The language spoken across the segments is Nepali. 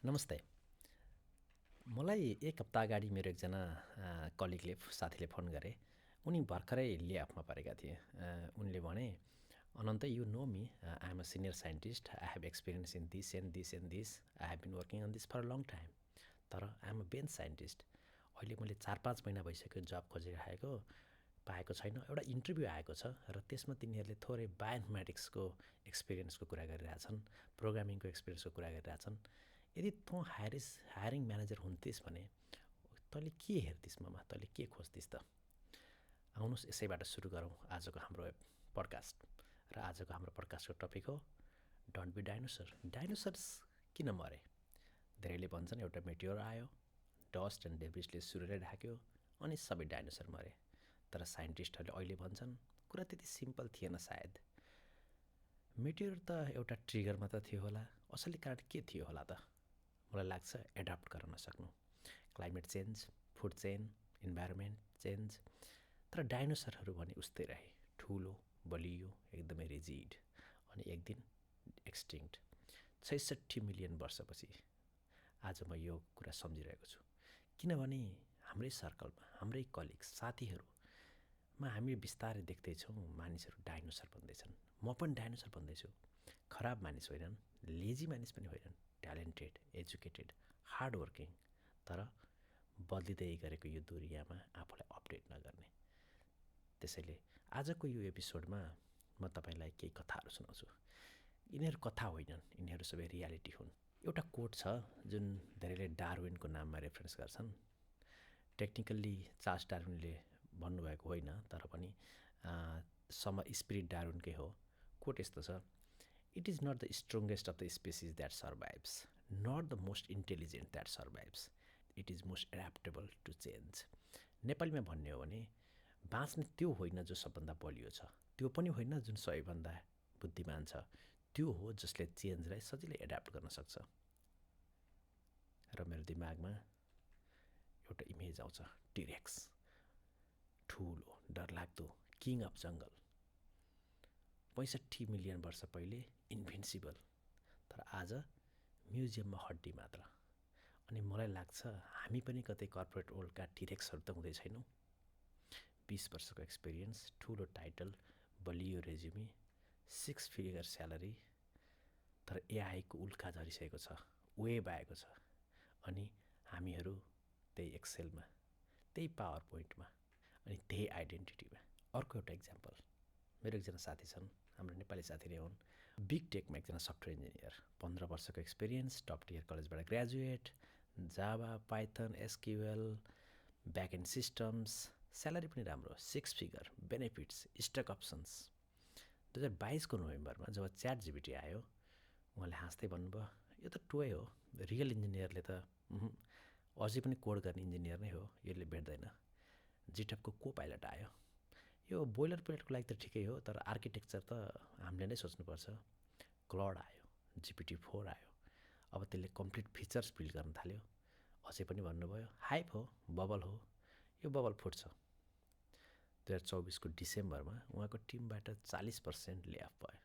नमस्ते। मलाई 1 हप्ता अगाडि मेरो एकजना कलिगले साथीले फ़ोन गरे। उनी भर्खरै ले अफमा परेका थिए। उनले भने, "Ananta, you know me, I am a senior scientist, I have experience in this and this and this, I have been working on this for a long time. तर I am a bench scientist. अहिले मैले 4-5 महिना भइसक्यो जब खोजिरहेको, पाएको छैन। एउटा इन्टरभ्यू आएको छ र त्यसमा तिनीहरूले थोरै बायोइन्फर्मेटिक्सको एक्सपिरियन्सको कुरा गरिरहेछन्, प्रोग्रामिङको एक्सपिरियन्सको कुरा गरिरहेछन्। यदि तँ हायरिङ म्यानेजर हुन्थिस् भने तैँले के हेर्थिस् ममा, तैँले के खोज्थिस् त?" आउनुहोस् यसैबाट सुरु गरौँ आजको हाम्रो पडकास्ट। र आजको हाम्रो पडकास्टको टपिक हो डोन्ट बी डाइनोसर। डाइनोसर्स किन मरे? धेरैले भन्छन् एउटा मेटियोर आयो, डस्ट एन्ड डेब्रिसले सूर्यले ढाक्यो अनि सबै डाइनोसर मरे। तर साइन्टिस्टहरूले अहिले भन्छन् कुरा त्यति सिम्पल थिएन सायद। मेटियोर त एउटा ट्रिगर मात्र थियो होला, असली कारण के थियो होला त? मलाई लाग्छ एडाप्ट गर्न नसक्नु, climate change, food chain, environment change. तर डाइनोसरहरू भने उस्तै रहे, ठुलो, बलियो, एकदमै रिजिड, अनि एक दिन एक्सटिङ्क्ट 66 मिलियन वर्षपछि। आज म यो कुरा सम्झिरहेको छु किनभने हाम्रै सर्कलमा, हाम्रै कलिग्स, साथीहरूमा हामी बिस्तारै देख्दैछौँ मानिसहरू डाइनोसर बन्दैछन्। म पनि डाइनोसर बन्दैछु। खराब मानिस होइनन्, लेजी मानिस पनि होइनन्, ट्यालेन्टेड, एजुकेटेड, हार्ड वर्किङ, तर बदलिँदै गरेको यो दुनियाँमा आफूलाई अपडेट नगर्ने। त्यसैले आजको यो एपिसोडमा म तपाईँलाई केही कथाहरू सुनाउँछु। यिनीहरू कथा होइनन्, यिनीहरू सबै रियालिटी हुन्। एउटा कोट छ जुन धेरैले डार्विनको नाममा रेफरेन्स गर्छन्। टेक्निकल्ली चार्ल्स डार्विनले भन्नुभएको होइन, तर पनि स्पिरिट डार्विनकै हो। कोट यस्तो छ, "it is not the strongest of the species that survives, not the most intelligent that survives, it is most adaptable to change." नेपालीमा भन्ने हो भने बाँच्ने त्यो होइन जो सबभन्दा बलियो छ, त्यो पनि होइन जुन सबैभन्दा बुद्धिमान छ, त्यो हो जसले चेन्जलाई सजिलै एडाप्ट गर्न सक्छ। र मेरो दिमागमा एउटा इमेज आउँछ, टिरेक्स, ठुलो, डरलाग्दो, किङ अफ जङ्गल, 65 मिलियन वर्ष पहिले इन्भिन्सिबल, तर आज म्युजियममा हड्डी मात्र। अनि मलाई लाग्छ हामी पनि कतै कर्पोरेट वर्ल्डका टिरेक्सहरू त हुँदै छैनौँ। 20 वर्षको एक्सपिरियन्स, ठुलो टाइटल, बलियो रेज्युमी, 6 फिगर स्यालेरी, तर एआईको उल्का झरिसकेको छ, वेब आएको छ, अनि हामीहरू त्यही एक्सेलमा, त्यही पावर पोइन्टमा, अनि त्यही आइडेन्टिटीमा। अर्को एउटा इक्जाम्पल, मेरो एकजना साथी छन्, हाम्रो नेपाली साथी नै हुन्, बिग टेकमा एकजना सफ्टवेयर इन्जिनियर, 15 वर्षको एक्सपिरियन्स, टप टियर कलेजबाट graduate, Java, Python, SQL, back and systems, salary पनि राम्रो, 6 फिगर, बेनिफिट्स, स्टक अप्सन्स। 2022को नोभेम्बरमा जब च्याट जिपिटी आयो, उहाँले हाँस्दै भन्नुभयो, "यो त टोय हो, रियल इन्जिनियरले त अझै पनि कोड गर्ने इन्जिनियर नै हो, यसले भेट्दैन।" जिटअपको को पाइलट आयो, यो बोइलर प्लेटको लागि त ठिकै हो, तर आर्किटेक्चर त हामीले नै सोच्नुपर्छ। क्लड आयो, GPT-4 आयो, अब त्यसले कम्प्लिट फिचर्स बिल्ड गर्न थाल्यो। अझै पनि भन्नुभयो, हाइप हो, बबल हो, यो बबल फुट्छ। 2024को डिसेम्बरमा उहाँको टिमबाट 40% ले अफ भयो।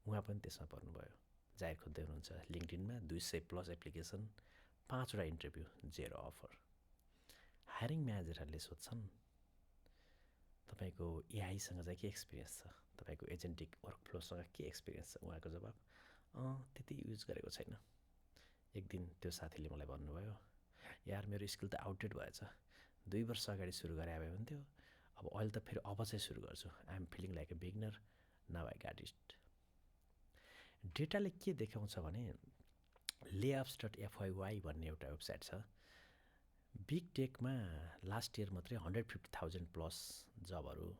उहाँ पनि त्यसमा पर्नुभयो। जाहिर खोज्दै हुनुहुन्छ, लिङ्कडिनमा 200+ एप्लिकेसन, 5वटा इन्टरभ्यू, 0 अफर। हायरिङ म्यानेजरहरूले सोध्छन्, "तपाईँको एआईसँग चाहिँ के एक्सपिरियन्स छ? तपाईँको एजेन्टिक वर्कफ्लोसँग के एक्सपिरियन्स छ?" उहाँको जवाब, त्यति युज गरेको छैन।" एक दिन त्यो साथीले मलाई भन्नुभयो, "यार, मेरो स्किल त आउटडेट भएछ, 2 वर्ष अगाडि सुरु गरे भए हुन्थ्यो, अब अहिले त फेरि अब चाहिँ सुरु गर्छु। I am feeling like a beginner, now I got it." डेटाले के देखाउँछ भने layoffs.fyi भन्ने एउटा वेबसाइट छ। बिग टेकमा लास्ट इयर मात्रै 150,000+ जबहरू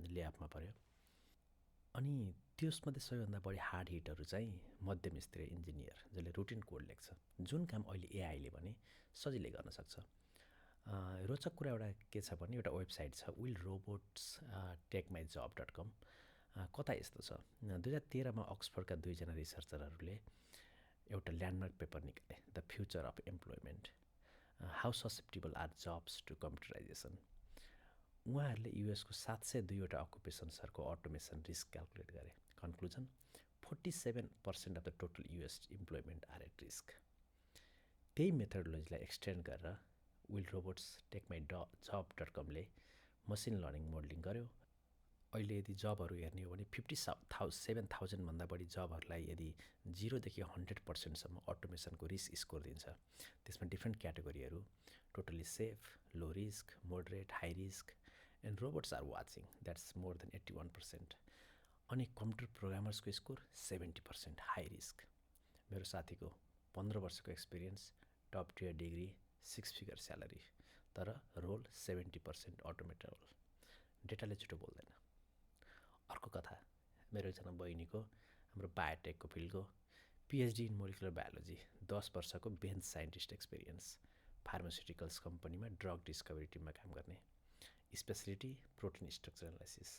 लेअफमा पऱ्यो। अनि त्यसमध्ये सबैभन्दा बढी हार्ड हिटहरू चाहिँ मध्यम स्तरीय इन्जिनियर, जसले रुटिन कोड लेख्छ, जुन काम अहिले एआईले भने सजिलै गर्न सक्छ। रोचक कुरा एउटा के छ भने एउटा वेबसाइट छ, willrobots.takemyjob.com। कथा यस्तो छ, 2013मा अक्सफोर्डका 2जना रिसर्चरहरूले एउटा ल्यान्डमार्क पेपर निकाले, the future of employment, how susceptible are jobs to computerisation. उहाँहरूले युएसको 702वटा अकुपेसन्सहरूको अटोमेसन रिस्क क्यालकुलेट गरे। Conclusion, 47% of the total US employment are at risk. त्यही मेथोडोलोजीलाई एक्सटेन्ड गरेर विल रोबोट्स टेक माई जब.comले मसिन लर्निङ मोडलिङ गर्यो। अहिले यदि जबहरू हेर्ने हो भने 57,000भन्दा बढी जबहरूलाई यदि 0देखि 100%सम्म अटोमेसनको रिस्क स्कोर दिन्छ। त्यसमा डिफ्रेन्ट क्याटेगोरीहरू totally safe, low risk, moderate, high risk and robots are watching, that's more than 81%। अनि कम्प्युटर प्रोग्रामर्सको स्कोर 70%, हाई रिस्क। मेरो साथीको 15 वर्षको experience, top tier degree, 6 figure salary, तर रोल 70% अटोमेटेबल। डेटाले छिटो बोल्दैन। अर्को कथा मेरो एकजना बहिनीको, हाम्रो बायोटेकको फिल्डको PhD इन मोलिकुलर बायोलोजी, 10 वर्षको बेन्च साइन्टिस्ट एक्सपिरियन्स, फार्मास्युटिकल्स कम्पनीमा ड्रग डिस्कभरी टिममा काम गर्ने, speciality protein structure analysis,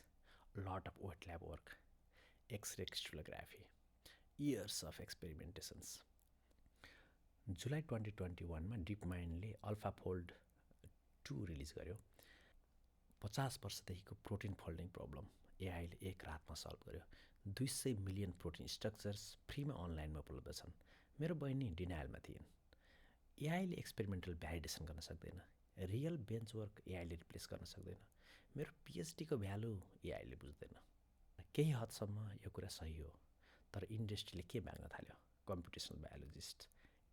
lot of wet lab work, x-ray crystallography, years of experimentations. जुलाई 2021मा डिप माइन्डले अल्फाफोल्ड 2 रिलिज गर्यो। 50 वर्षदेखिको प्रोटिन फोल्डिङ प्रब्लम एआईले एक रातमा सल्भ गर्यो। 200 मिलियन प्रोटिन स्ट्रक्चर्स फ्रीमा अनलाइनमा उपलब्ध छन्। मेरो बहिनी डिनायलमा थिइन्। एआईले एक्सपेरिमेन्टल भ्यालिडेसन गर्न सक्दैन, रियल बेन्च वर्क एआईले रिप्लेस गर्न सक्दैन। मेरो पिएचडीको भ्यालु एआईले बुझ्दैन। केही हदसम्म यो कुरा सही हो, तर इन्डस्ट्रीले के माग्न थाल्यो? Computational biologist,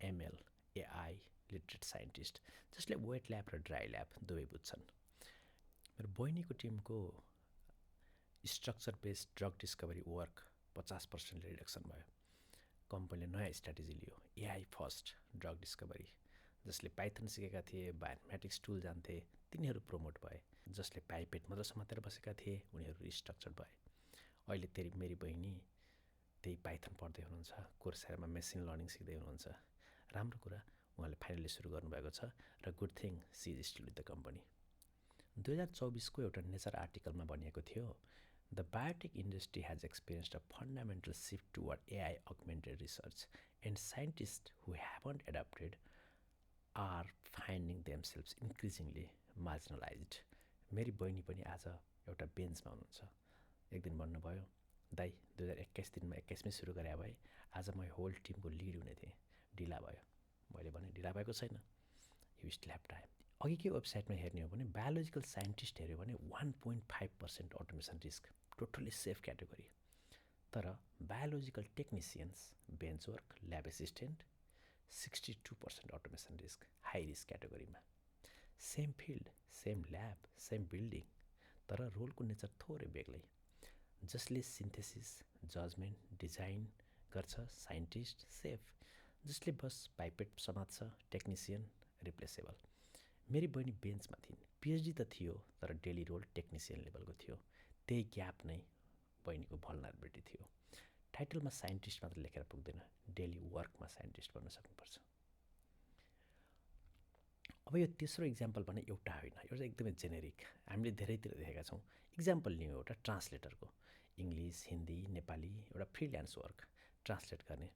ML, AI literate scientist जसले वेट ल्याब र ड्राई ल्याब दुवै बुझ्छन्। मेरो बहिनीको टिमको structure based drug discovery work 50% reduction भयो। कम्पनीले नयाँ स्ट्राटेजी लियो, एआई फर्स्ट ड्रग डिस्कभरी। जसले पाइथन सिकेका थिए, बायोमेटिक्स टुल जान्थे, तिनीहरू प्रमोट भए। जसले पाइपेट मात्र समातेर बसेका थिए, उनीहरू रिस्ट्रक्चर भए। अहिले मेरी बहिनी त्यही पाइथन पढ्दै हुनुहुन्छ, कोर्सेरामा मेसिन लर्निङ सिक्दै हुनुहुन्छ। राम्रो कुरा, उहाँले फाइनली सुरु गर्नुभएको छ र good thing she is still with the company. 2024को एउटा नेचर आर्टिकलमा भनिएको थियो, the biotech industry has experienced a fundamental shift toward AI augmented research and scientist who haven't adapted are finding themselves increasingly marginalised. मेरी बहिनी पनि आज एउटा बेन्चमा हुनुहुन्छ। एक दिन भन्नुभयो, दाइ 2021 दिनमा 21मै सुरु गरे भए आज म होल टिमको लिड हुने थिएँ, ढिला भयो। मैले भने ढिला भएको छैन, यु स्टिल ह्याभ टाइम। अघिकै वेबसाइटमा हेर्ने हो भने बायोलोजिकल साइन्टिस्ट हेऱ्यो भने 1.5% automation risk, totally safe category. तर biological technicians, bench work, lab assistant 62% automation risk, high risk क्याटेगोरीमा। Same field, same lab, same building, तर रोलको नेचर थोरै बेग्लै। जसले सिन्थेसिस, जजमेन्ट, डिजाइन गर्छ साइन्टिस्ट सेफ, जसले बस पाइपेट समात्छ टेक्निसियन रिप्लेसेबल। मेरी बहिनी बेन्चमा थिइन्, पिएचडी त थियो तर डेली रोल टेक्निसियन लेभलको थियो। त्यही ग्याप नै बहिनीको भल्नरेबिलिटी थियो। टाइटलमा साइन्टिस्ट मात्र लेखेर पुग्दैन, डेली वर्कमा साइन्टिस्ट बन्न सक्नुपर्छ। अब यो तेस्रो इक्जाम्पल भने एउटा होइन, एउटा एकदमै जेनेरिक, हामीले धेरैतिर देखेका छौँ। इक्जाम्पल लियौँ एउटा ट्रान्सलेटरको, इङ्ग्लिस, हिन्दी, नेपाली एउटा फ्रिल्यान्स वर्क ट्रान्सलेट गर्ने।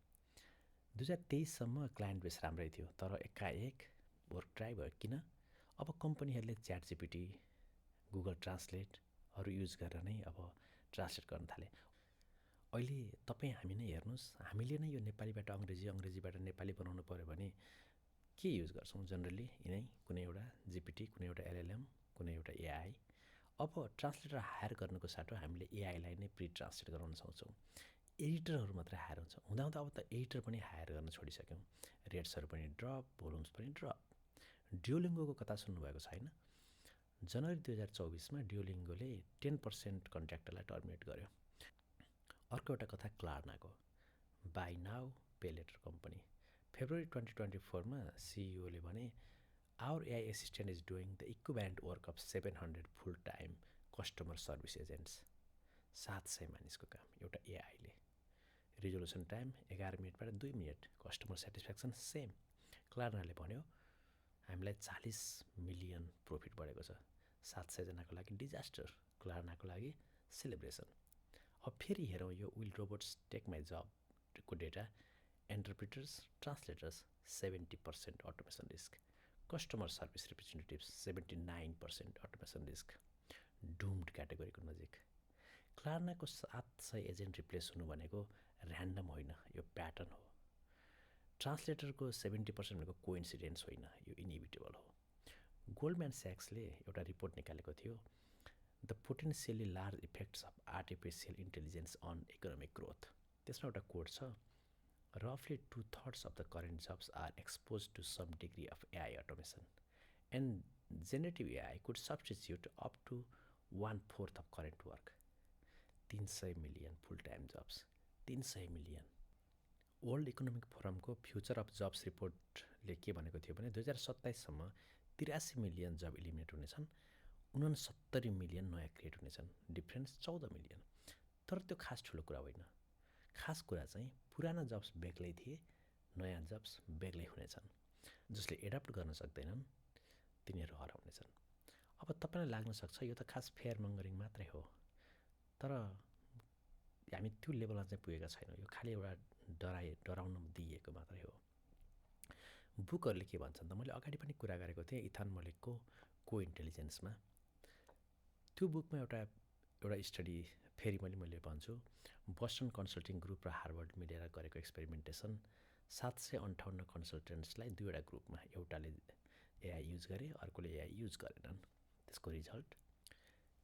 2023सम्म क्लाइन्ट बेस राम्रै थियो, तर एकाएक वर्क ड्राई भयो। किन? अब कम्पनीहरूले च्याट जिपिटी, गुगल ट्रान्सलेटहरू युज गरेर नै अब ट्रान्सलेट गर्न थाले। अहिले तपाईँ हामी नै हेर्नुहोस्, हामीले नै यो नेपालीबाट अङ्ग्रेजी, अङ्ग्रेजीबाट नेपाली बनाउनु पऱ्यो भने के युज गर्छौँ? जनरली यिनै कुनै एउटा जिपिटी, कुनै एउटा एलएलएम, कुनै एउटा एआई। अब ट्रान्सलेटर हायर गर्नुको साटो हामीले एआईलाई नै प्री ट्रान्सलेट गराउन सक्छौँ। एडिटरहरू मात्रै हायर हुन्छ, हुँदाहुँदा अब त एडिटर पनि हायर गर्न छोडिसक्यौँ। रेट्सहरू पनि ड्रप, भोल्युम्स पनि ड्रप। ड्युलिङ्गोको कथा सुन्नुभएको छैन? जनवरी 2024मा ड्युलिङ्गोले 10% कन्ट्र्याक्टरलाई टर्मिनेट गर्यो। अर्को एउटा कथा क्लार्नाको, buy now pay later company. फेब्रुअरी 2024मा सिइओले भने our AI assistant is doing the equivalent work of 700 full time customer service agents. 700 मानिसको काम एउटा एआईले। रिजोल्युसन टाइम 11 मिनटबाट 2 मिनट, कस्टमर सेटिस्फ्याक्सन सेम। क्लार्नाले भन्यो हामीलाई 40 मिलियन प्रफिट बढेको छ। 700 जनाको लागि डिजास्टर, क्लार्नाको लागि सेलिब्रेसन। अब फेरि हेरौँ यो विल रोबोट्स टेक माई जबको data. Interpreters, translators 70% automation risk, customer service representatives 79% automation risk. Doomed क्याटेगोरीको नजिक। क्लार्नाको 700 एजेन्ट रिप्लेस हुनु भनेको ऱ्यान्डम होइन, यो प्याटर्न हो। ट्रान्सलेटरको 70% भनेको कोइन्सिडेन्स होइन, यो इनिभिटेबल हो। गोल्डम्यान स्याक्सले एउटा रिपोर्ट निकालेको थियो, the potentially large effects of artificial intelligence on economic growth. त्यसमा एउटा कोड छ, रफली 2/3 of the current jobs are exposed to some degree of AI automation, and generative AI could substitute up to 1/4 of current work. 300 million full-time jobs, 300 million। World economic फोरमको future of jobs रिपोर्टले के भनेको थियो भने 2027सम्म 83 मिलियन जब इलिमिनेट हुनेछन्, 69 मिलियन नयाँ क्रिएट हुनेछन्, डिफ्रेन्स 14 मिलियन। तर त्यो खास ठुलो कुरा होइन। खास कुरा चाहिँ पुराना जब्स बेग्लै थिए, नयाँ जब्स बेग्लै हुनेछन्। जसले एडाप्ट गर्न सक्दैनन् तिनीहरू हराउनेछन्। अब तपाईँलाई लाग्न सक्छ यो त खास फेयर मङ्गरिङ मात्रै हो, तर हामी त्यो लेभलमा चाहिँ पुगेका छैनौँ। यो खालि एउटा डराउन दिइएको मात्रै हो। बुकहरूले के भन्छन् त, मैले अगाडि पनि कुरा गरेको थिएँ इथान मलिकको को इन्टेलिजेन्समा। त्यो बुकमा एउटा स्टडी फेरि मैले भन्छु, बोस्टन कन्सल्टिङ ग्रुप र हार्वर्ड मिलेर गरेको एक्सपेरिमेन्टेसन 758 कन्सल्टेन्ट्सलाई दुईवटा ग्रुपमा, एउटाले एआई युज गरे, अर्कोले एआई युज गरेनन्। त्यसको रिजल्ट,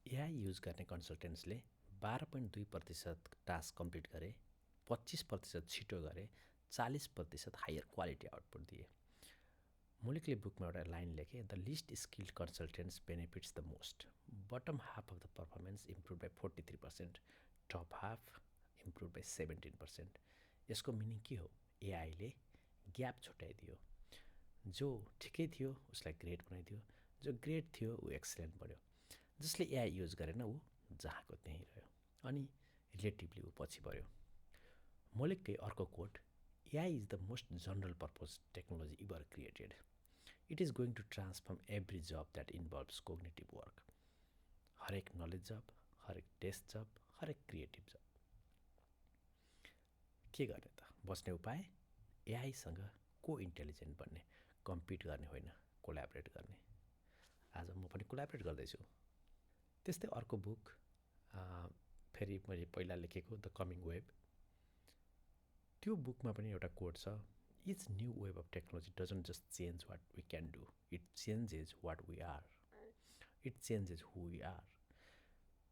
एआई युज गर्ने कन्सल्टेन्ट्सले 12.2% टास्क कम्प्लिट गरे, 25% छिटो गरे, 40% हायर क्वालिटी आउटपुट दिए। मलिकले बुकमा एउटा लाइन लेखे, the least skilled consultants benefits the most, bottom half of the performance improve by 43%, top half improve by 17%। यसको मिनिङ के हो? एआईले ग्याप छुट्याइदियो। जो ठिकै थियो उसलाई ग्रेड बनाइदियो, जो ग्रेड थियो ऊ एक्सलेन्ट बन्यो। जसले एआई युज गरेन ऊ जहाँको त्यहीँ रह्यो, अनि रिलेटिभली ऊ पछि बढ्यो। मलिककै अर्को quote, AI is the most general purpose technology ever created. It is going to transform every job that involves cognitive work. हरेक नलेज जब, हरेक डेस्क जब, हरेक क्रिएटिभ जब। के गर्ने त? बस्ने उपाय एआईसँग को इन्टेलिजेन्ट बन्ने, कम्पिट गर्ने होइन, कोलाबरेट गर्ने। आज म पनि कोलाबरेट गर्दैछु। त्यस्तै अर्को बुक फेरि मैले पहिला लेखेको द कमिङ वेब, त्यो बुकमा पनि एउटा कोड छ, each new wave of technology doesn't just change what we can do, it changes what we are, it changes who we are.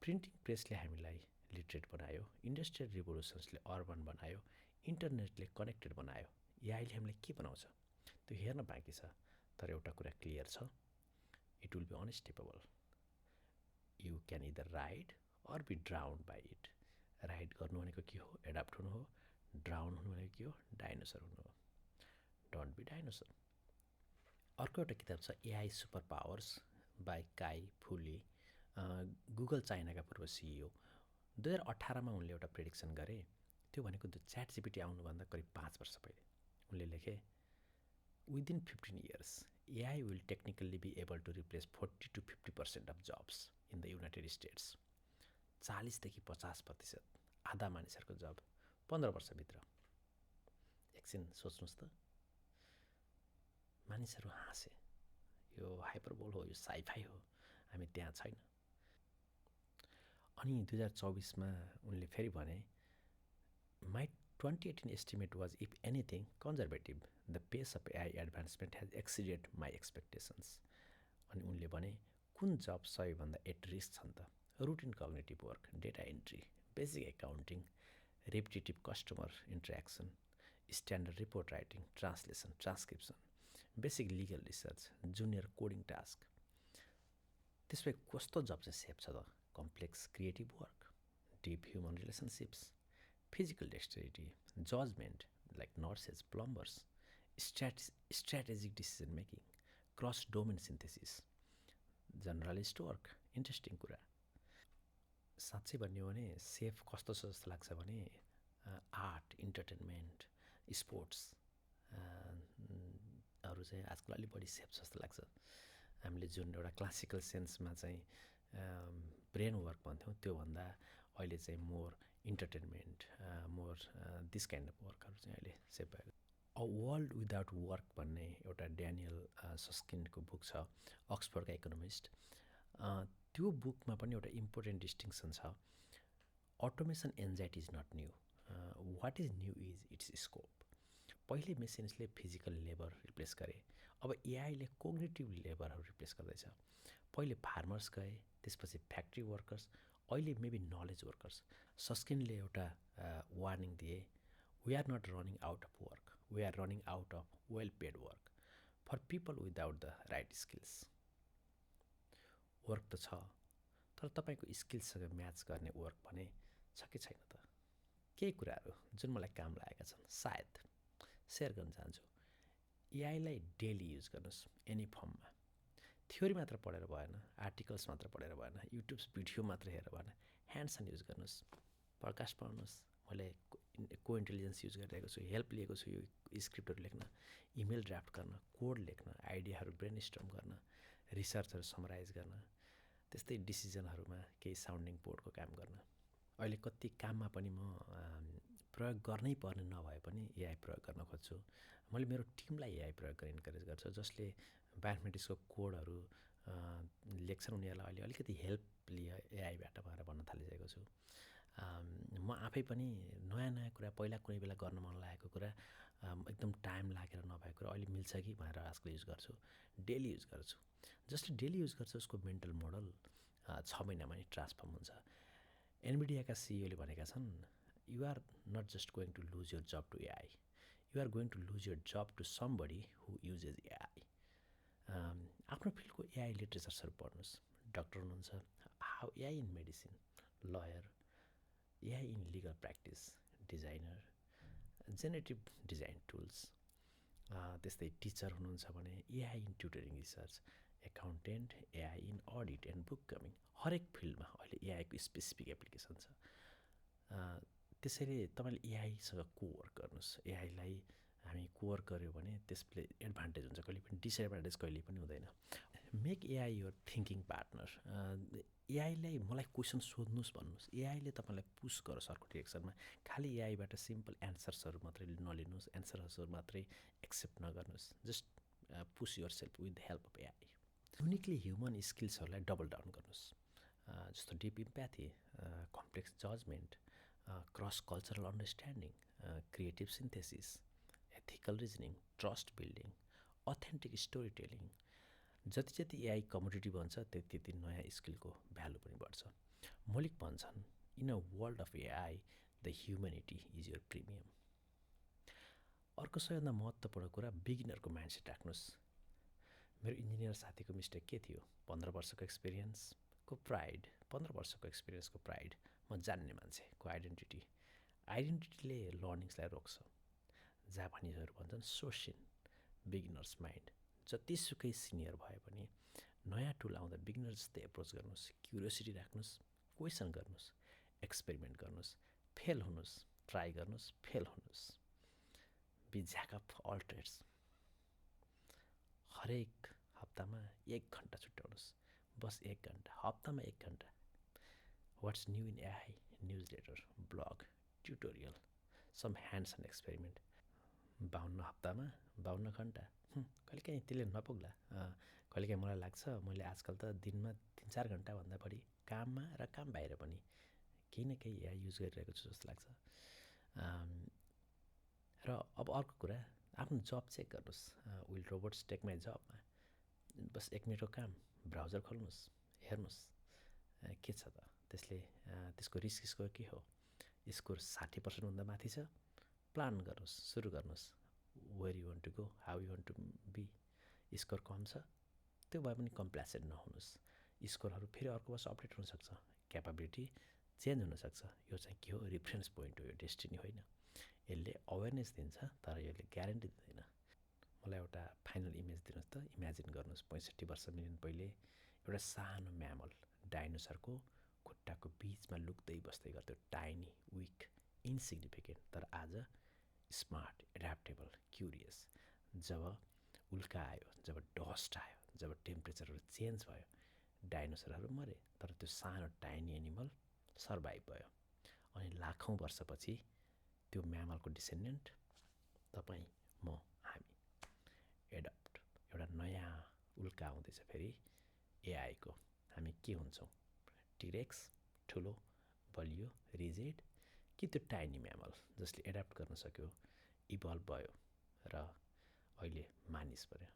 Printing प्रेसले हामीलाई लिटरेट बनायो, इन्डस्ट्रियल रिभोल्युसन्सले अर्बन बनायो, इन्टरनेटले कनेक्टेड बनायो। एआईले हामीलाई के बनाउँछ त्यो हेर्न बाँकी छ, तर एउटा कुरा क्लियर छ, it will be unstoppable. You can either ride or be drowned by it. Ride गर्नु भनेको के हो? एडाप्ट हुनु हो। ड्राउन हुनु भनेको के हो? डाइनोसर हुनु हो। Don't be dinosaur. अर्को एउटा किताब छ, AI super powers by Kai Fu Lee, Google चाइनाका पूर्व सिइओ। 2018मा उनले एउटा प्रेडिक्सन गरे, त्यो भनेको त्यो च्याट जिपिटी आउनुभन्दा करिब 5 वर्ष पहिले। उनले लेखे, within 15 years AI will technically be able to replace 40 to 50% of jobs in the United States. 40 देखि 50%, आधा मानिसहरूको जब 15 वर्षभित्र। एकछिन सोच्नुहोस् त। मानिसहरू हाँसे, यो हाइपरबोल हो, यो साइफाई हो, हामी त्यहाँ छैन। अनि 2024मा उनले फेरि भने, my 2018 estimate was, if anything, conservative. The pace of AI advancement has exceeded my expectations. अनि उनले भने, कुन जब सबैभन्दा एट रिस्क छन् त? Routine cognitive work, data entry, basic accounting, repetitive customer interaction, standard report writing, translation, transcription, basic legal research, junior coding task. त्यसमा कस्तो जब चाहिँ सेफ छ त? Complex creative work, deep human relationships, physical dexterity, judgement like nurses, plumbers, strategic decision making, cross domain synthesis, journalist work. Interesting कुरा। साँच्चै भन्यो भने सेफ कस्तो छ जस्तो लाग्छ भने आर्ट, इन्टरटेनमेन्ट, स्पोर्ट्स अरू चाहिँ आजकल अलिक बढी सेफ जस्तो लाग्छ। हामीले जुन एउटा क्लासिकल सेन्समा चाहिँ ब्रेन वर्क भन्थ्यौँ, त्योभन्दा अहिले चाहिँ more entertainment, more this kind of वर्कहरू चाहिँ अहिले सेभ भएको। अ वर्ल्ड विदाउट वर्क भन्ने एउटा ड्यानियल सस्किनको बुक छ, अक्सफोर्डका इकोनोमिस्ट। त्यो बुकमा पनि एउटा इम्पोर्टेन्ट डिस्टिङ्सन छ, automation anxiety is not new, what is new is its scope. पहिले मेसिन्सले फिजिकल लेबर रिप्लेस गरे, अब एआईले कोग्निटिभ लेबरहरू रिप्लेस गर्दैछ। पहिले फार्मर्स गए, त्यसपछि फ्याक्ट्री वर्कर्स, अहिले मेबी नलेज वर्कर्स। सस्किनले एउटा वार्निङ दिए, we are not running out of work, we are running out of well paid work for people without the right skills. Work त छ, तर तपाईँको स्किल्ससँग म्याच गर्ने वर्क भने छ कि छैन त? केही कुराहरू जुन मलाई काम लागेका छन्, सायद सेयर गर्न चाहन्छु। एआईलाई डेली युज गर्नुहोस्, एनी फर्ममा। थ्योरी मात्र पढेर भएन, आर्टिकल्स मात्र पढेर भएन, युट्युब भिडियो मात्र हेरेर भएन, ह्यान्ड्स अन युज गर्नुहोस्। पडकास्ट पढ्नुहोस्। मैले को इन्टेलिजेन्स युज गरिरहेको छु, हेल्प लिएको छु यो स्क्रिप्टहरू लेख्न, इमेल ड्राफ्ट गर्न, कोड लेख्न, आइडियाहरू ब्रेन स्टर्म गर्न, रिसर्चहरू समराइज गर्न, त्यस्तै डिसिजनहरूमा केही साउन्डिङ बोर्डको काम गर्न। अहिले कति काममा पनि म प्रयोग गर्नै पर्ने नभए पनि एआई प्रयोग गर्न खोज्छु। मैले मेरो टिमलाई एआई प्रयोग गर्न इन्करेज गर्छु, जसले म्याथमेटिक्सको कोडहरू लेख्छन्। उनीहरूलाई अहिले अलिकति हेल्प लिए एआईबाट भनेर भन्न थालिसकेको छु। म आफै पनि नयाँ नयाँ कुरा, पहिला कुनै बेला गर्न मन लागेको कुरा, एकदम टाइम लागेर नभएको कुरा अहिले मिल्छ कि भनेर आजकल युज गर्छु, डेली युज गर्छु। जसले डेली युज गर्छ उसको मेन्टल मोडल 6 महिनामा नै ट्रान्सफर्म हुन्छ। एनभिडियाका सिइओले भनेका छन्, you are not just going to lose your job to AI, you are going to lose your job to somebody who uses AI. आफ्नो फिल्डको एआई लिटरेचर्सहरू पढ्नुहोस्। डक्टर हुनुहुन्छ, how AI in medicine, lawyer, AI in legal practice, designer, generative design tools. त्यस्तै टिचर हुनुहुन्छ भने AI in tutoring research, accountant, AI in audit and bookkeeping. हरेक फिल्डमा अहिले एआईको स्पेसिफिक एप्लिकेसन छ। त्यसैले तपाईँले एआईसँग कोवर्क गर्नुहोस्। एआईलाई हामी कोवर्क गऱ्यो भने त्यसले एडभान्टेज हुन्छ, कहिले पनि डिसएडभान्टेज कहिले पनि हुँदैन। Make AI your thinking partner. एआईलाई मलाई क्वेसन सोध्नुहोस् भन्नुहोस्, एआईले तपाईँलाई पुस गरोस् अर्को डिरेक्सनमा। खालि एआईबाट सिम्पल एन्सर्सहरू मात्रै नलिनुहोस्, एन्सर्सहरू मात्रै एक्सेप्ट नगर्नुहोस्। Just push yourself with the help of AI. Uniquely human स्किल्सहरूलाई डबल डाउन गर्नुहोस्, जस्तो deep empathy, complex judgement, cross cultural understanding, creative synthesis, ethical reasoning, trust building, authentic story telling. जति जति एआई कमोडिटी बन्छ त्यति त्यति नयाँ स्किलको भ्यालु पनि बढ्छ। मलिक भन्छन्, in a world of AI the humanity is your premium. अर्को सबैभन्दा महत्त्वपूर्ण कुरा, बिगिनरको माइन्डसेट राख्नुहोस्। मेरो इन्जिनियर साथीको मिस्टेक के थियो? 15 वर्षको एक्सपिरियन्सको प्राइड, 15 वर्षको एक्सपिरियन्सको प्राइड, म जान्ने मान्छेको आइडेन्टिटी। आइडेन्टिटीले लर्निङ्सलाई रोक्छ। जापानिजहरू भन्छन् सोसिन, बिगिनर्स माइन्ड। जतिसुकै सिनियर भए पनि नयाँ टुल आउँदा बिगिनर जस्तै एप्रोच गर्नुहोस्, क्युरियोसिटी राख्नुहोस्, क्वेसन गर्नुहोस्, एक्सपेरिमेन्ट गर्नुहोस्, फेल हुनुहोस्, ट्राई गर्नुहोस्, फेल हुनुहोस्। Be jack of all trades. हरेक हप्तामा 1 घन्टा छुट्याउनुहोस्, बस 1 घन्टा, हप्तामा 1 घन्टा। What's new in AI, newsletter, blog, tutorial, some hands on experiment. 52 हप्तामा 52 घन्टा। कहिलेकाहीँ त्यसले नपुग्ला। कहिलेकाहीँ मलाई लाग्छ मैले आजकल त दिनमा 3-4 घन्टाभन्दा बढी काममा र काम बाहिर पनि केही न केही एआई युज गरिरहेको छु जस्तो लाग्छ। र अब अर्को कुरा, आफ्नो जब चेक गर्नुहोस्। विल रोबोट्स टेक माई जबमा? बस 1 मिनटको काम, ब्राउजर खोल्नुहोस्, हेर्नुहोस् के छ त। त्यसको रिस्क स्कोर के हो? स्कोर 60% भन्दा माथि छ, प्लान गर्नुहोस्, सुरु गर्नुहोस्। Where you want to go, how you want to be. Score कम छ, त्यो भए पनि कम्प्लासेन्ट नहुनुहोस्। स्कोरहरू फेरि अर्को वर्ष अपडेट हुनसक्छ, क्यापाबिलिटी चेन्ज हुनसक्छ। यो चाहिँ के हो? रिफरेन्स पोइन्ट हो, यो डेस्टिनी होइन। यसले अवेरनेस दिन्छ, तर यसले ग्यारेन्टी दिँदैन। मलाई एउटा फाइनल इमेज दिनुहोस् त। इमेजिन गर्नुहोस् 65 वर्ष मिलियन पहिले एउटा सानो म्यामल डाइनोसरको खुट्टाको बिचमा लुक्दै बस्दै गर्थ्यो। टाइनी, विक, इन्सिग्निफिकेन्ट, तर आज स्मार्ट, एड्याप्टेबल, क्युरियस। जब उल्का आयो, जब डस्ट आयो, जब टेम्परेचरहरू चेन्ज भयो, डाइनोसरहरू मरे, तर त्यो सानो टाइनी एनिमल सर्भाइभ भयो। अनि लाखौँ वर्षपछि त्यो म्यामलको डिसेन्डेन्ट तपाईँ, म, हामी एडप्ट। एउटा नयाँ उल्का आउँदैछ फेरि एआईको। हामी के हुन्छौँ? टिरेक्स, ठुलो, बलियो, रिजिड, कि त्यो टाइनी म्यामल जसले एडाप्ट गर्न सक्यो, इभल्भ भयो र अहिले मानिस बन्यो?